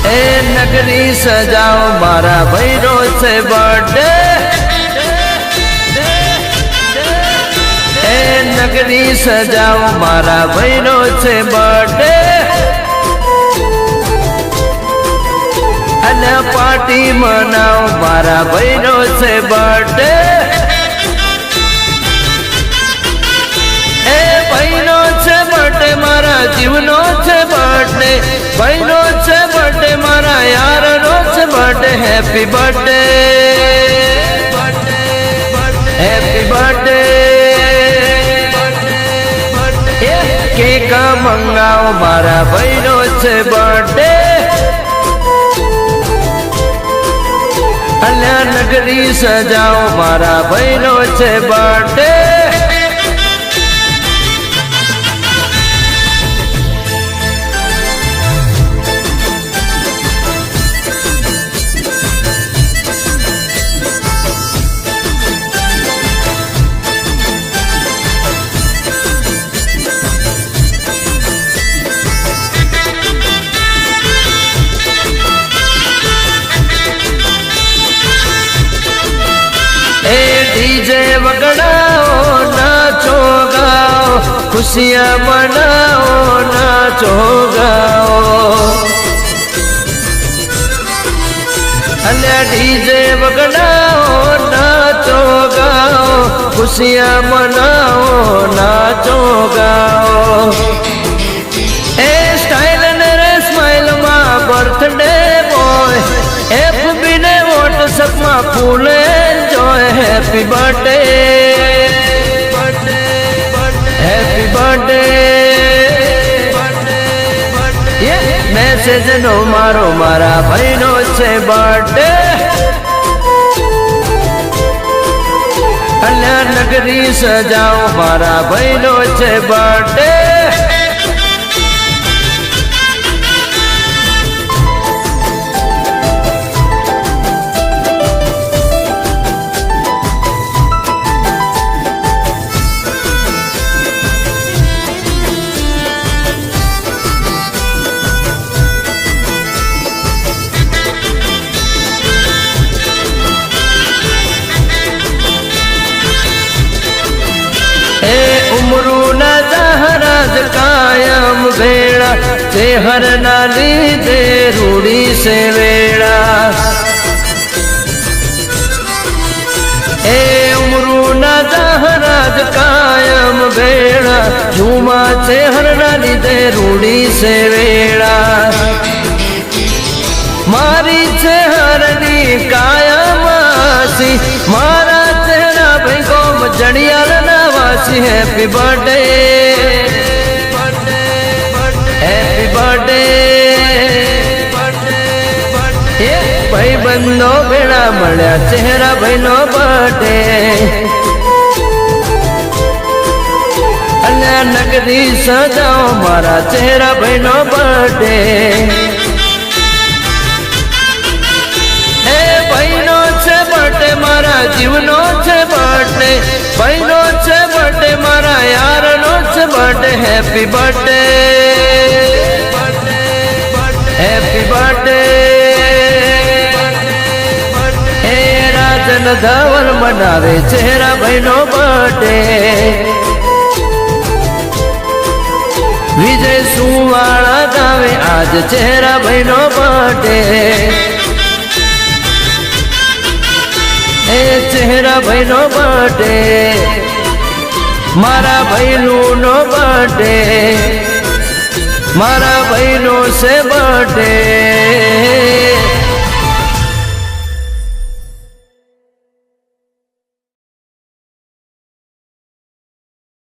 ए नगरी सजाओ मारा भैरो से बर्थडे ए नगरी सजाओ मारा भैरो से बर्थडे अने पार्टी मनाओ मारा भैरो से बर्थडे ए भैरो से बर्थडे मारा जीवनो से बर्थडे भैरो से बर्थडे मारा यार रोज birthday happy birthday happy birthday cake मंगाओ मारा भैरो से बर्थडे अल्या नगरी सजाओ मारा भैरो से बर्थडे डीजे वगड़ाओ नाचो गाओ खुशियाँ मनाओ नाचो गाओ अल्लाह डीजे वगड़ाओ नाचो गाओ खुशियाँ मनाओ नाचो गाओ ए स्टाइल ने स्माइल मा बर्थडे बॉय एफबी ने व्हाट्सएप मा full enjoy happy birthday happy birthday ये मैसेज नो मारो मारा भाईनो से बर्थडे अल्लाह नगरी सजाओ मारा भाईनो से बर्थडे उमरू न जहराज कायम भेड़ा चेहर नाली दे रूड़ी से वेड़ा ए उमरू न जहराज कायम भेड़ा झूमा चेहर नाली दे रूड़ी से वेड़ा मारी चेहरनी कायम आसी मारा चेहरा भाई गोम जड़ियाल नवासी हैप्पी बर्थडे हैप्पी बर्थडे भाई बंदो बेड़ा मळ्या चेहरा भाई नो बर्थडे अल्लाह नगरी सजाओ मारा चेहरा भाई नो बर्थडे बर्थडे मारा जीवनो छे बर्थडे भाईनो छे बर्थडे मारा यारनो छे birthday happy birthday happy birthday ए राजन धवल मनावे चेहरा भाईनो बर्थडे विजय सुवाड़ा गावे आज चेहरा भाईनो बर्थडे ए चेहरा भाई नो बर्थडे मारा भाईलू नो बर्थडे मारा भाईनो से बर्थडे।